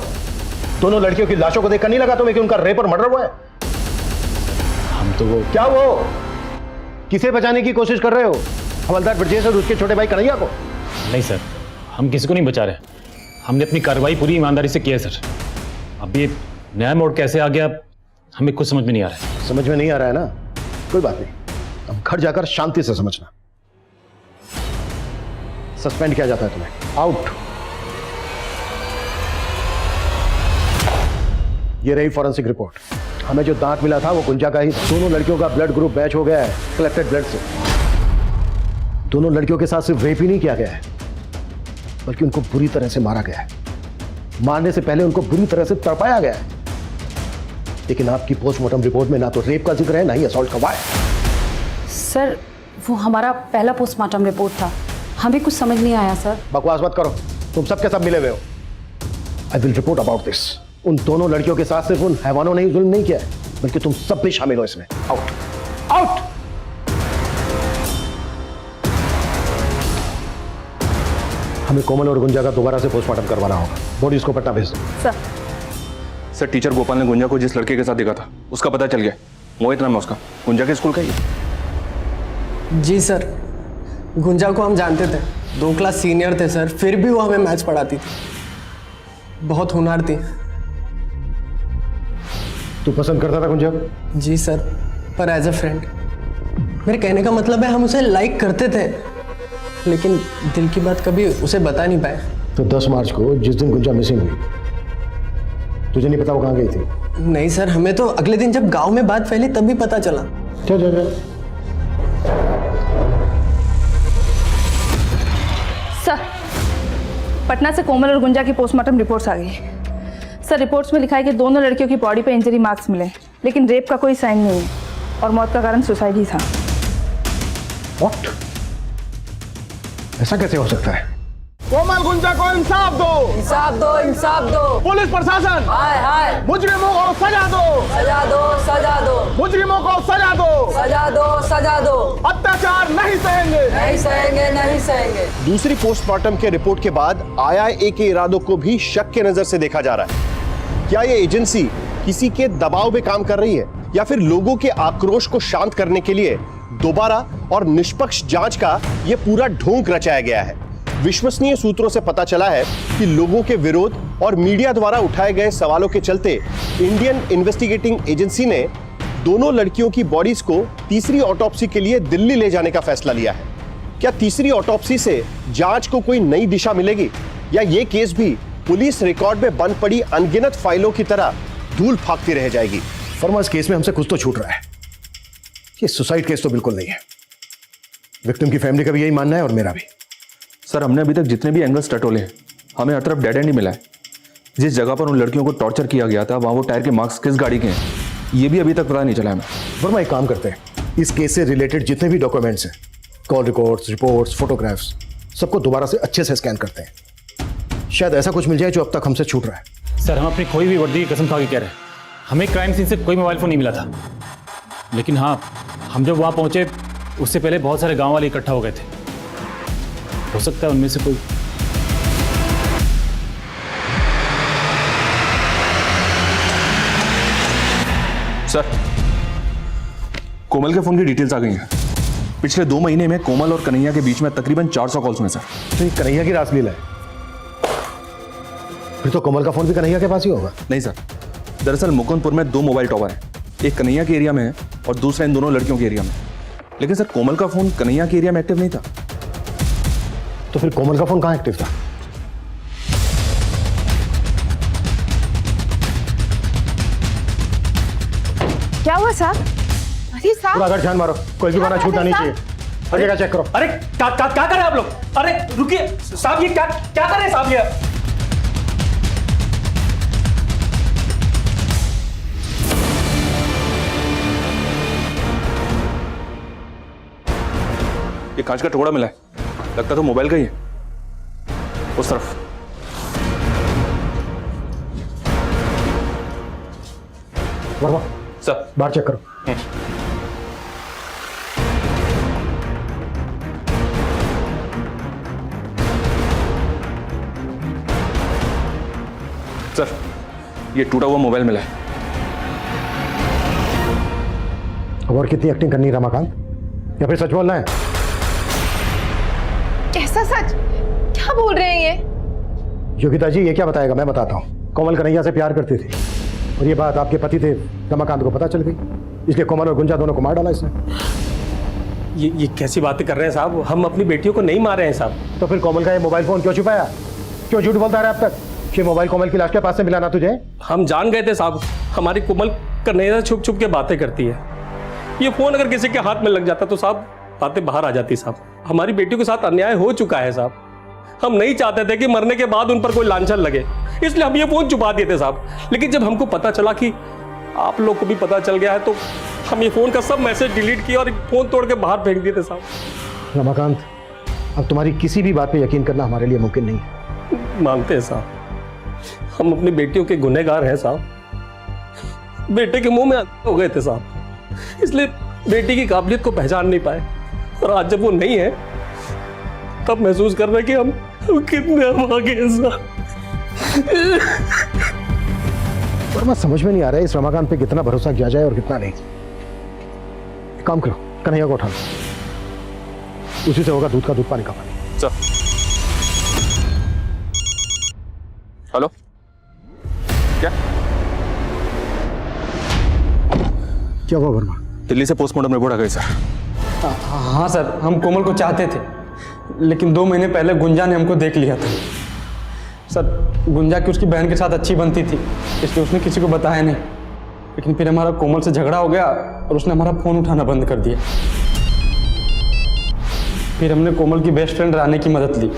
[SPEAKER 3] दोनों लड़कियों की लाशों को देखकर नहीं लगा तुम्हें कि उनका रेप और मर्डर हुआ है? हम तो वो क्या वो किसे बचाने की कोशिश कर रहे हो? हवलदार ब्रजेश और उसके छोटे भाई कन्हैया को?
[SPEAKER 8] नहीं सर, हम किसी को नहीं बचा रहे। हमने अपनी कार्रवाई पूरी ईमानदारी से की है सर। अब ये नया मोड़ कैसे आ गया हमें कुछ समझ में नहीं आ रहा है।
[SPEAKER 3] समझ में नहीं आ रहा है ना? कोई बात नहीं, अब घर जाकर शांति से समझना। सस्पेंड किया जाता है तुम्हें। आउट। ये रही फॉरेंसिक रिपोर्ट। हमें जो दांत मिला था वो गुंजा का ही था। दोनों लड़कियों का ब्लड ग्रुप मैच हो गया है कलेक्टेड ब्लड से। दोनों लड़कियों के साथ सिर्फ रेप ही नहीं किया गया है, बल्कि उनको बुरी तरह से मारा गया है। मारने से पहले उनको बुरी तरह से तड़पाया गया है। लेकिन आपकी पोस्टमार्टम रिपोर्ट में ना तो रेप का जिक्र है, ना ही असॉल्ट का वार।
[SPEAKER 13] सर वो हमारा पहला पोस्टमार्टम रिपोर्ट था, हमें कुछ समझ नहीं आया सर।
[SPEAKER 3] बकवास मत करो, तुम सबके सब मिले हुए हो। I will report about this. उन दोनों लड़कियों के साथ सिर्फ उन हैवानों ने ही जुल्म नहीं किया है, बल्कि तुम सब भी शामिल हो इसमें। Out out. हमें कोमल और गुंजा का दोबारा से पोस्टमार्टम करवाना होगा। बॉडीज को पटना भेज दो।
[SPEAKER 5] सर टीचर गोपाल ने गुंजा को जिस लड़के के साथ देखा था उसका पता चल गया। मोहित नाम है उसका, गुंजा के स्कूल का ही।
[SPEAKER 14] जी सर, गुंजा को हम जानते थे, 2 क्लास सीनियर थे सर। फिर भी वो हमें मैथ्स पढ़ाती थी, बहुत होनहार थी।
[SPEAKER 3] तू पसंद करता था गुंजा?
[SPEAKER 14] जी सर, पर एज अ फ्रेंड। मेरे कहने का मतलब है हम उसे लाइक करते थे, लेकिन दिल की बात कभी उसे बता नहीं पाए।
[SPEAKER 3] तो 10 मार्च को जिस दिन गुंजा मिसिंग हुई, तुझे नहीं पता वो कहाँ गई थी?
[SPEAKER 14] नहीं सर, हमें तो अगले दिन जब गांव में बात फैली तब भी पता चला।
[SPEAKER 3] चल
[SPEAKER 4] सर, पटना से कोमल और गुंजा की पोस्टमार्टम रिपोर्ट्स आ गई। सर रिपोर्ट्स में लिखा है कि दोनों लड़कियों की बॉडी पे इंजरी मार्क्स मिले, लेकिन रेप का कोई साइन नहीं है और मौत का कारण सुसाइड ही था।
[SPEAKER 3] What? ऐसा कैसे हो सकता है?
[SPEAKER 6] कोमल गुंजा को इंसाफ दो,
[SPEAKER 14] इंसाफ दो, इंसाफ दो।
[SPEAKER 6] पुलिस प्रशासन,
[SPEAKER 14] हाय हाय।
[SPEAKER 6] मुजरिमों को सजा दो,
[SPEAKER 14] सजा दो, सजा दो।
[SPEAKER 6] मुजरिमों को सजा दो,
[SPEAKER 14] सजा दो, सजा दो।
[SPEAKER 6] अत्याचार नहीं सहेंगे,
[SPEAKER 14] नहीं सहेंगे, नहीं सहेंगे।
[SPEAKER 3] दूसरी पोस्टमार्टम के रिपोर्ट के बाद IIA के इरादों को भी शक के नजर से देखा जा रहा है। क्या ये एजेंसी किसी के दबाव में काम कर रही है, या फिर लोगों के आक्रोश को शांत करने के लिए दोबारा और निष्पक्ष जांच का ये पूरा ढोंग रचाया गया है? विश्वसनीय सूत्रों से पता चला है कि लोगों के विरोध और मीडिया द्वारा उठाए गए सवालों के चलते इंडियन इन्वेस्टिगेटिंग एजेंसी ने दोनों लड़कियों की बॉडीज को तीसरी ऑटोप्सी के लिए दिल्ली ले जाने का फैसला लिया है। क्या तीसरी ऑटोप्सी से जांच को कोई नई दिशा मिलेगी या ये केस भी पुलिस रिकॉर्ड में बंद पड़ी अनगिनत फाइलों की तरह धूल फाकती रह जाएगी?
[SPEAKER 15] वर्मा, इस केस में हमसे कुछ तो छूट रहा है। ये सुसाइड केस तो बिल्कुल नहीं है। विक्टिम की फैमिली का भी यही मानना है और मेरा भी।
[SPEAKER 12] सर, हमने अभी तक जितने भी एंगल्स टटोले हैं, हमें हर तरफ डेड एंड ही मिला है। जिस जगह पर उन लड़कियों को टॉर्चर किया गया था, वहां वो टायर के मार्क्स किस गाड़ी के हैं, ये भी अभी तक पता नहीं चला हमें।
[SPEAKER 15] वर्मा, एक काम करते हैं, इस केस से रिलेटेड जितने भी डॉक्यूमेंट्स हैं, कॉल रिकॉर्ड्स, रिपोर्ट्स, फोटोग्राफ्स, सबको दोबारा से अच्छे से स्कैन करते हैं। शायद ऐसा कुछ मिल जाए जो अब तक हमसे छूट रहा है।
[SPEAKER 8] सर, हम अपनी खोई हुई वर्दी की कसम खा के कह रहे हैं, हमें क्राइम सीन से कोई मोबाइल फ़ोन नहीं मिला था। लेकिन हाँ, हम जब वहाँ पहुँचे उससे पहले बहुत सारे गांव वाले इकट्ठा हो गए थे। हो सकता है उनमें से कोई।
[SPEAKER 12] सर, कोमल के फोन की डिटेल्स आ गई हैं। पिछले 2 महीने में कोमल और कन्हैया के बीच में तकरीबन 400 कॉल्स हुए सर।
[SPEAKER 15] तो ये कन्हैया की रासलीला है? फिर तो कोमल का फोन भी कन्हैया के पास ही होगा।
[SPEAKER 12] नहीं सर, दरअसल मुकुंदपुर में 2 मोबाइल टावर हैं। एक कन्हैया के एरिया में है और दूसरा इन दोनों लड़कियों के एरिया में। लेकिन सर, कोमल का फोन कन्हैया के एरिया में एक्टिव नहीं था।
[SPEAKER 15] तो फिर कोमल का फोन कहाँ एक्टिव था?
[SPEAKER 1] क्या हुआ साहब? अरे साहब,
[SPEAKER 15] पूरा घर ध्यान मारो, कोई भी बना छूटना नहीं चाहिए। हर जगह चेक करो।
[SPEAKER 11] अरे क्या कर रहे हैं आप लोग? अरे रुकिए साहब, ये क्या कर रहे हैं साहब?
[SPEAKER 12] ये कांच का टुकड़ा मिला है, लगता तो मोबाइल का ही है। उस तरफ।
[SPEAKER 15] वर्मा,
[SPEAKER 12] सर,
[SPEAKER 15] बाहर चेक करो।
[SPEAKER 12] सर, ये टूटा हुआ मोबाइल मिला है।
[SPEAKER 15] और कितनी एक्टिंग करनी है रमाकांत, या फिर सच बोलना है?
[SPEAKER 1] कैसा सच? क्या बोल रहे हैं ये?
[SPEAKER 15] योगिता जी, ये क्या बताएगा? मैं बताता हूँ। कोमल कन्हैया से प्यार करती थी और ये बात आपके पति थे रमाकांत को पता चल गई, इसलिए कोमल और गुंजा दोनों को मार डाला इसने।
[SPEAKER 11] ये कैसी बातें कर रहे हैं साहब? हम अपनी बेटियों को नहीं मारे हैं साहब।
[SPEAKER 15] तो फिर कोमल का ये मोबाइल फोन क्यों छुपाया? क्यों झूठ बोलता रहा अब तक? ये मोबाइल कोमल की लाश के पास से मिला ना तुझे?
[SPEAKER 11] हम जान गए थे साहब, हमारी कोमल कन्हैया छुप छुप के बातें करती है। ये फोन अगर किसी के हाथ में लग जाता तो साहब बातें बाहर आ जाती साहब। हमारी बेटियों के साथ अन्याय हो चुका है साहब। हम नहीं चाहते थे कि मरने के बाद उन पर कोई लांछन लगे, इसलिए हम ये फोन छुपा दिए थे साहब। लेकिन जब हमको पता चला कि आप लोग को भी पता चल गया है तो हम ये फोन का सब मैसेज डिलीट किया और फोन तोड़ के बाहर फेंक दिए थे साहब।
[SPEAKER 15] रमाकांत, अब तुम्हारी किसी भी बात पे यकीन करना हमारे लिए मुमकिन नहीं है।
[SPEAKER 11] मानते हैं साहब, हम अपनी बेटियों के गुनहगार हैं साहब। बेटे के मुंह में हो गए थे साहब, इसलिए बेटी की काबिलियत को पहचान नहीं पाए। और आज जब वो नहीं है तब महसूस कर रहे कि हम कितने आगे हैं साहब।
[SPEAKER 15] पर मैं समझ में नहीं आ रहा है इस रमाकांत पे कितना भरोसा किया जाए और कितना नहीं। काम करो, कन्हैया को उठा लो, उसी से होगा दूध का दूध, पानी का पानी।
[SPEAKER 12] सर, हेलो,
[SPEAKER 15] क्या हुआ वर्मा?
[SPEAKER 12] दिल्ली से पोस्टमार्टम रिपोर्ट आ गई सर। हाँ सर, हम कोमल को चाहते थे, लेकिन 2 महीने पहले गुंजा ने हमको देख लिया था। सर, गुंजा की उसकी बहन के साथ अच्छी बनती थी, इसलिए उसने किसी को बताया नहीं। लेकिन फिर हमारा कोमल से झगड़ा हो गया और उसने हमारा फ़ोन उठाना बंद कर दिया। फिर हमने कोमल की बेस्ट फ्रेंड रानी की मदद ली,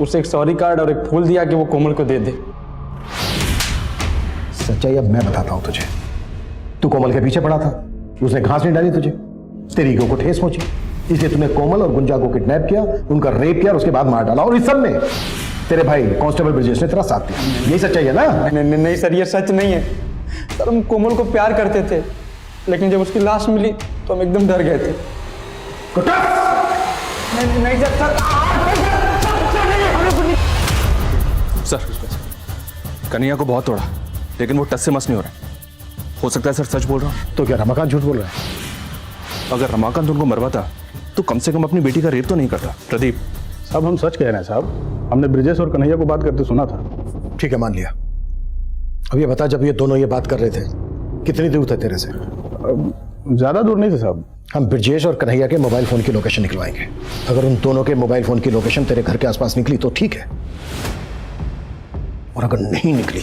[SPEAKER 12] उसे एक सॉरी कार्ड और एक फूल दिया कि वो कोमल को दे दे।
[SPEAKER 15] सच्चाई अब मैं बताता हूँ तुझे। तू कोमल के पीछे पड़ा था, उसने घास नहीं डाली तुझे, तेरी ईगो को ठेस पहुंची, इसलिए तूने कोमल और गुंजा को किडनैप किया, उनका रेप किया और उसके बाद मार डाला। और इस सब में तेरे भाई कांस्टेबल ब्रिजेश ने तेरा साथ दिया। यही सच्चाई है ना?
[SPEAKER 12] नहीं सर, ये सच नहीं है सर। हम कोमल को प्यार करते थे, लेकिन जब उसकी लाश मिली तो हम एकदम डर गए थे। नहीं सर, कन्हैया को बहुत तोड़ा, लेकिन वो टस से मस नहीं हो रहा। हो सकता है सर सच बोल रहा हूँ।
[SPEAKER 15] तो क्या रमाकांत झूठ बोल रहा है?
[SPEAKER 12] अगर रमाकांत उनको मरवाता तो कम से कम अपनी बेटी का रेप तो नहीं करता। प्रदीप,
[SPEAKER 6] साहब हम सच कह रहे हैं साहब, हमने ब्रिजेश और कन्हैया को बात करते सुना था।
[SPEAKER 15] ठीक है, मान लिया। अब ये बता, जब ये दोनों ये बात कर रहे थे कितनी दूर थे तेरे से?
[SPEAKER 6] ज्यादा दूर नहीं थे साहब।
[SPEAKER 15] हम ब्रिजेश और कन्हैया के मोबाइल फोन की लोकेशन निकलवाएंगे। अगर उन दोनों के मोबाइल फोन की लोकेशन तेरे घर के आसपास निकली तो ठीक है, और अगर नहीं निकली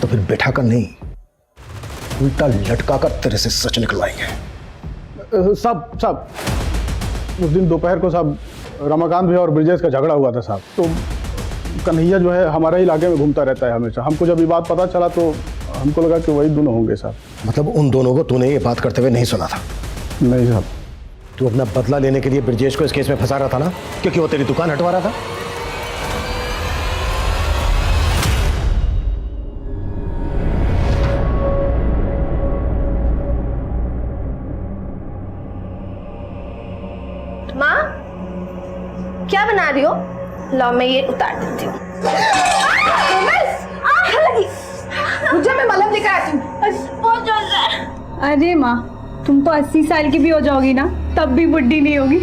[SPEAKER 15] तो फिर बैठा कर नहीं, उल्टा लटका कर तेरे से सच निकलवाएंगे।
[SPEAKER 6] साहब उस दिन दोपहर को साहब रमाकांत भैया और ब्रिजेश का झगड़ा हुआ था साहब। तो कन्हैया जो है हमारे इलाके में घूमता रहता है हमेशा। हमको जब ये बात पता चला तो हमको लगा कि वही दोनों होंगे साहब।
[SPEAKER 15] मतलब उन दोनों को तूने ये बात करते हुए नहीं सुना था?
[SPEAKER 6] नहीं साहब।
[SPEAKER 15] तू अपना बदला लेने के लिए ब्रिजेश को इस केस में फंसा रहा था ना, क्योंकि वो तेरी दुकान हटवा रहा था।
[SPEAKER 7] माँ क्या बना रही हो? लो मैं ये उतार देती हूँ। लगी मुझे, मैं मलहम लेकर आती हूँ। बहुत जल रहा है।
[SPEAKER 4] अरे माँ, तुम तो 80 साल की भी हो जाओगी ना, तब भी बुढ़ी नहीं होगी।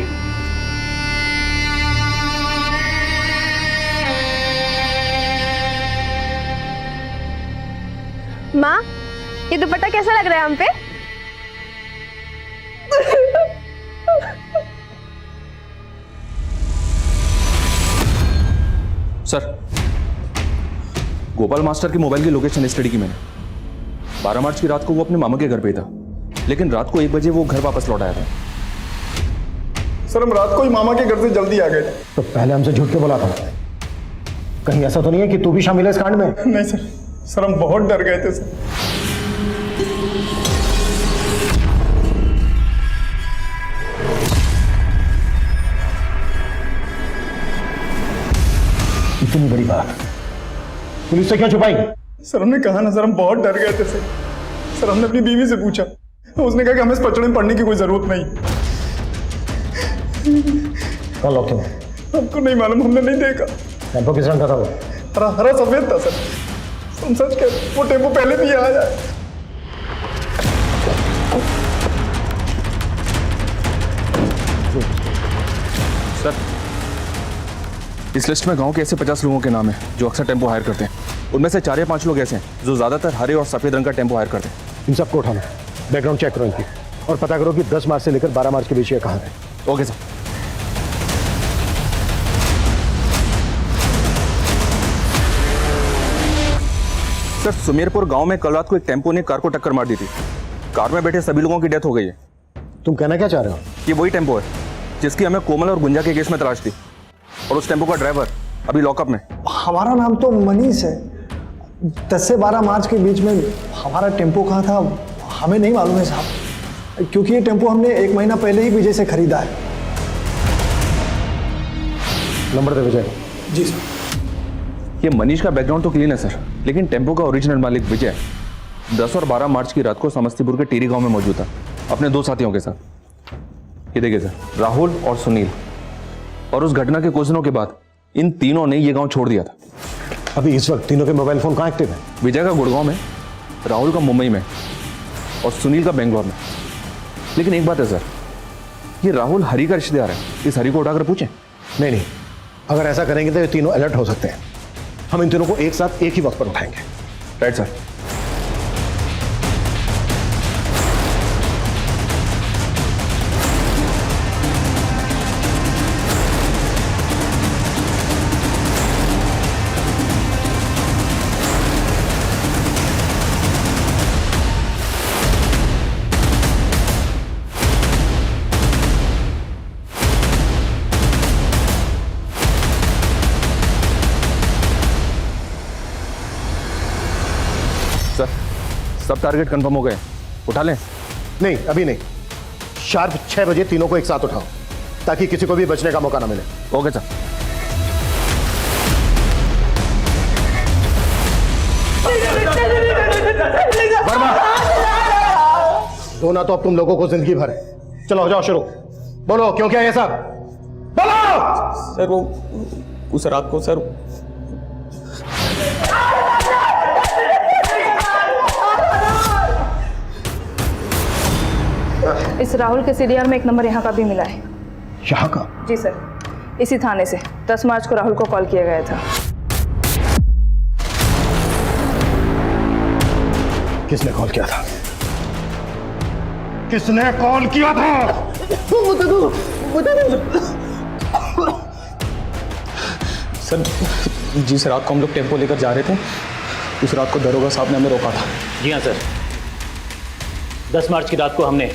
[SPEAKER 7] माँ ये दुपट्टा कैसा लग रहा है हम पे?
[SPEAKER 16] सर, गोपाल मास्टर की मोबाइल की लोकेशन स्टडी की मैंने। 12 मार्च की रात को वो अपने मामा के घर पे था, लेकिन रात को 1 बजे वो घर वापस लौट आया था।
[SPEAKER 12] सर हम रात को ही मामा के घर से जल्दी आ गए थे।
[SPEAKER 15] तो पहले हमसे झूठ क्यों बोला था? कहीं ऐसा तो नहीं है कि तू भी शामिल है इस कांड में?
[SPEAKER 12] नहीं सर हम बहुत डर गए थे सर।
[SPEAKER 15] इतनी बड़ी बात पुलिस से क्यों छुपाई?
[SPEAKER 12] सर हमने कहा ना सर, हम बहुत डर गए थे सर। सर हमने अपनी बीवी से पूछा, उसने कहा कि हमें इस पचड़े में पढ़ने की कोई जरूरत नहीं।
[SPEAKER 15] कौन लोग थे?
[SPEAKER 12] हमको नहीं मालूम, हमने नहीं देखा।
[SPEAKER 15] टेम्पो किस रंग का था वो?
[SPEAKER 12] हरा सफेद था सर। तुम सच कह, वो टेम्पो पहले भी आया है।
[SPEAKER 16] सर इस लिस्ट में गांव के ऐसे 50 लोगों के नाम हैं जो अक्सर टेम्पो हायर करते हैं। उनमें से 4 या 5 लोग ऐसे हैं जो ज्यादातर हरे और सफेद रंग का टेम्पो हायर करते हैं।
[SPEAKER 15] इन सबको उठाना, बैकग्राउंड चेक करो इनकी, और पता करो कि 10 मार्च से लेकर 12 मार्च के बीच ये कहाँ है।
[SPEAKER 16] Okay sir. सर सुमेरपुर गांव में कल रात को एक टेम्पो ने कार को टक्कर मार दी थी। कार में बैठे सभी लोगों की डेथ हो गई है।
[SPEAKER 15] तुम कहना क्या चाह रहे हो?
[SPEAKER 16] ये वही टेम्पो है जिसकी हमें कोमल और गुंजा के केस में तलाश थी, और उस टेम्पो का ड्राइवर अभी लॉकअप में।
[SPEAKER 14] हमारा नाम तो मनीष है। 10 से 12 मार्च के बीच में हमारा टेम्पो कहाँ था हमें नहीं मालूम है साहब, क्योंकि ये टेम्पो हमने 1 महीना पहले ही विजय से खरीदा है।
[SPEAKER 15] नंबर दे विजय।
[SPEAKER 14] जी सर।
[SPEAKER 16] ये मनीष का बैकग्राउंड तो क्लीन है सर, लेकिन टेम्पो का ओरिजिनल मालिक विजय 10 और 12 मार्च की रात को समस्तीपुर के टेरी गांव में मौजूद था अपने 2 साथियों के साथ। ये देखिए सर, राहुल और सुनील। और उस घटना के कुछ दिनों के बाद इन तीनों ने ये गांव छोड़ दिया था।
[SPEAKER 15] अभी इस वक्त तीनों के मोबाइल फोन कहाँ एक्टिव है?
[SPEAKER 16] विजय का गुड़गांव में, राहुल का मुंबई में और सुनील का बेंगलोर में। लेकिन एक बात है सर, ये राहुल हरी का रिश्तेदार है। इस हरी को उठाकर पूछें।
[SPEAKER 15] नहीं, अगर ऐसा करेंगे तो ये तीनों अलर्ट हो सकते हैं। हम इन तीनों को एक साथ एक ही वक्त पर उठाएंगे।
[SPEAKER 16] Right sir. सब टारगेट कंफर्म हो गए, उठा लें?
[SPEAKER 15] नहीं, अभी नहीं। शार्प 6 बजे तीनों को एक साथ उठाओ, ताकि किसी को भी बचने का मौका ना मिले।
[SPEAKER 16] Okay sir.
[SPEAKER 15] वर्मा, रोना तो अब तुम लोगों को जिंदगी भर है। चलो हो जाओ शुरू। बोलो क्यों किया ये सब? बोलो।
[SPEAKER 12] सर वो उस रात को सर
[SPEAKER 1] इस राहुल के सीडीआर में एक नंबर यहाँ का भी मिला है।
[SPEAKER 15] यहाँ का?
[SPEAKER 1] जी सर। इसी थाने से 10 मार्च को राहुल को कॉल किया गया था।
[SPEAKER 15] किसने कॉल किया था?
[SPEAKER 6] किसने कॉल किया था?
[SPEAKER 12] सर जिस रात को हम लोग टेम्पो लेकर जा रहे थे उस रात को दरोगा साहब ने हमें रोका था।
[SPEAKER 8] जी हाँ सर, 10 मार्च की रात को हमने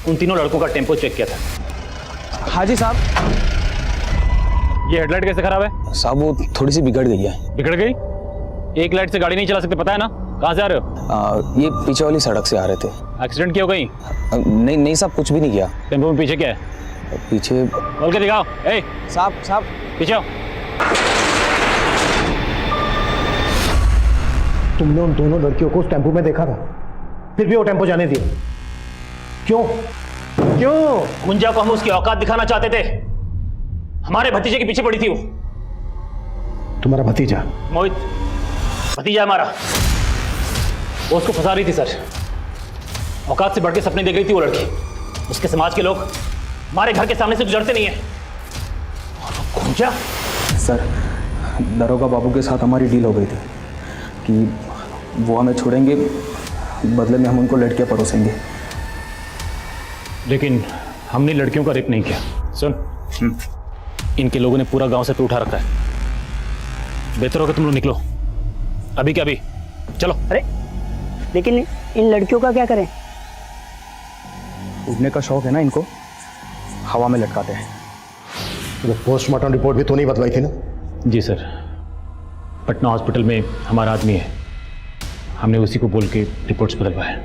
[SPEAKER 8] उन तीनों लड़कों का टेम्पो चेक किया था।
[SPEAKER 12] हाँ जी साहब।
[SPEAKER 8] ये हेडलाइट कैसे खराब है?
[SPEAKER 12] साहब वो थोड़ी सी बिगड़ गई है।
[SPEAKER 8] बिगड़ गई? एक लाइट से गाड़ी नहीं चला सकते, पता है ना? कहाँ से आ रहे हो?
[SPEAKER 12] ये पीछे वाली सड़क से आ रहे थे।
[SPEAKER 8] एक्सीडेंट किया हो कहीं?
[SPEAKER 12] नहीं साहब, कुछ भी नहीं किया।
[SPEAKER 8] टेम्पो में पीछे क्या है?
[SPEAKER 12] पीछे
[SPEAKER 8] बोल के दिखाओ। ए
[SPEAKER 12] साहब
[SPEAKER 8] पीछे आओ।
[SPEAKER 15] तुमने उन दोनों लड़कियों को उस टेम्पो में देखा था, फिर भी वो टेम्पो जाने दिया क्यों? क्यों?
[SPEAKER 8] गुंजा को हम उसकी औकात दिखाना चाहते थे। हमारे भतीजे के पीछे पड़ी थी वो।
[SPEAKER 15] तुम्हारा भतीजा?
[SPEAKER 8] मोहित भतीजा हमारा। वो उसको फंसा रही थी सर। औकात से बढ़ के सपने देख रही थी वो लड़की। उसके समाज के लोग हमारे घर के सामने से गुजरते नहीं है। गुंजा?
[SPEAKER 12] सर दरोगा बाबू के साथ हमारी डील हो गई थी कि वो हमें छोड़ेंगे, बदले में हम उनको लड़कियां परोसेंगे।
[SPEAKER 8] लेकिन हमने लड़कियों का रेप नहीं किया। सुन, इनके लोगों ने पूरा गांव से तो उठा रखा है। बेहतर होगा तुम लोग निकलो अभी के अभी। चलो।
[SPEAKER 17] अरे लेकिन इन लड़कियों का क्या करें?
[SPEAKER 12] उड़ने का शौक है ना इनको, हवा में लटकाते हैं।
[SPEAKER 15] तो पोस्टमार्टम रिपोर्ट भी तो नहीं बदलवाई थी ना?
[SPEAKER 8] जी सर, पटना हॉस्पिटल में हमारा आदमी है, हमने उसी को बोल के रिपोर्ट्स बदलवाए।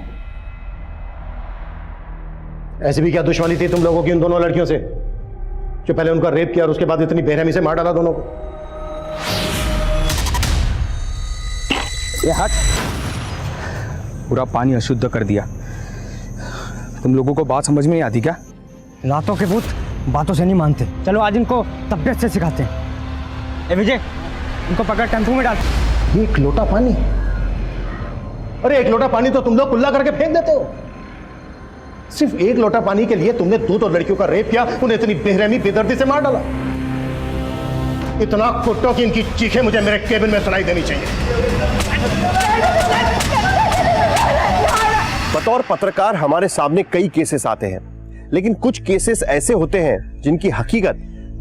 [SPEAKER 15] ऐसी भी क्या दुश्मनी थी तुम लोगों की उन दोनों लड़कियों से जो पहले उनका रेप किया और उसके बाद इतनी बेरहमी से मार डाला दोनों को?
[SPEAKER 12] ये हट। पूरा पानी अशुद्ध कर दिया। तुम लोगों को बात समझ में नहीं आती क्या?
[SPEAKER 17] लातों के भूत बातों से नहीं मानते। चलो आज इनको तबियत से सिखाते हैं। ए विजय, इनको पकड़ टेम्पो में डाल।
[SPEAKER 15] एक लोटा पानी? अरे एक लोटा पानी तो तुम लोग कुल्ला करके फेंक देते हो। सिर्फ एक लोटा पानी के लिए तुमने दो लड़कियों का रेप किया, उन्हें इतनी बेरहमी बेदर्दी से मार डाला। इतना कुट्टों की इनकी चीखें मुझे मेरे केबिन में सुनाई देनी चाहिए।
[SPEAKER 3] बतौर पत्रकार हमारे सामने कई केसेस आते हैं, लेकिन कुछ केसेस ऐसे होते हैं जिनकी हकीकत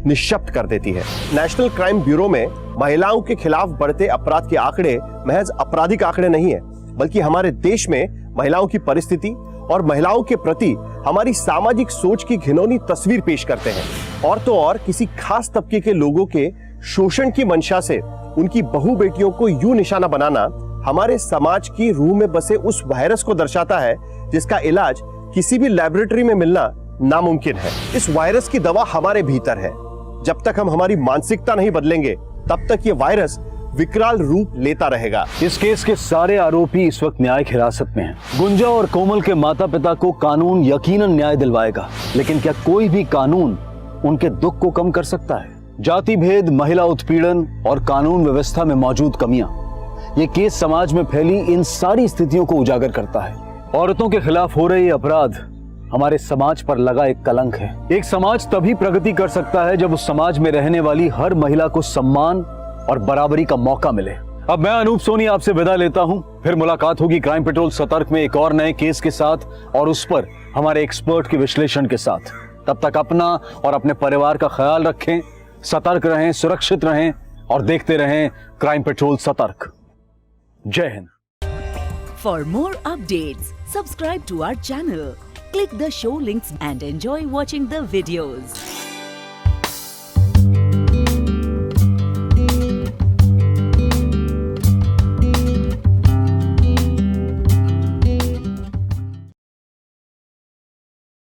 [SPEAKER 3] निश्शब्द कर देती है। नेशनल क्राइम ब्यूरो में महिलाओं के खिलाफ बढ़ते अपराध के आंकड़े महज आपराधिक आंकड़े नहीं है, बल्कि हमारे देश में महिलाओं की परिस्थिति और महिलाओं के प्रति हमारी सामाजिक सोच की घिनौनी तस्वीर पेश करते हैं। और तो और किसी खास तबके के लोगों के शोषण की मंशा से उनकी बहू बेटियों को यूं निशाना बनाना हमारे समाज की रूह में बसे उस वायरस को दर्शाता है जिसका इलाज किसी भी लैबोरेटरी में मिलना नामुमकिन है। इस वायरस की दवा हमारे भीतर है। जब तक हम हमारी मानसिकता नहीं बदलेंगे तब तक ये वायरस विकराल रूप लेता रहेगा।
[SPEAKER 2] इस केस के सारे आरोपी इस वक्त न्यायिक हिरासत में हैं। गुंजा और कोमल के माता पिता को कानून यकीनन न्याय दिलवाएगा, लेकिन क्या कोई भी कानून उनके दुख को कम कर सकता है? जाति भेद, महिला उत्पीड़न और कानून व्यवस्था में मौजूद कमियां, ये केस समाज में फैली इन सारी स्थितियों को उजागर करता है। औरतों के खिलाफ हो रहे अपराध हमारे समाज पर लगा एक कलंक है। एक समाज तभी प्रगति कर सकता है जब उस समाज में रहने वाली हर महिला को सम्मान और बराबरी का मौका मिले। अब मैं अनूप सोनी आपसे विदा लेता हूं। फिर मुलाकात होगी क्राइम पेट्रोल सतर्क में एक और नए केस के साथ और उस पर हमारे एक्सपर्ट के विश्लेषण के साथ। तब तक अपना और अपने परिवार का ख्याल रखें, सतर्क रहें, सुरक्षित रहें और देखते रहें क्राइम पेट्रोल सतर्क। जय Hind.
[SPEAKER 18] For more updates, subscribe to our channel, click the show links and enjoy watching the videos.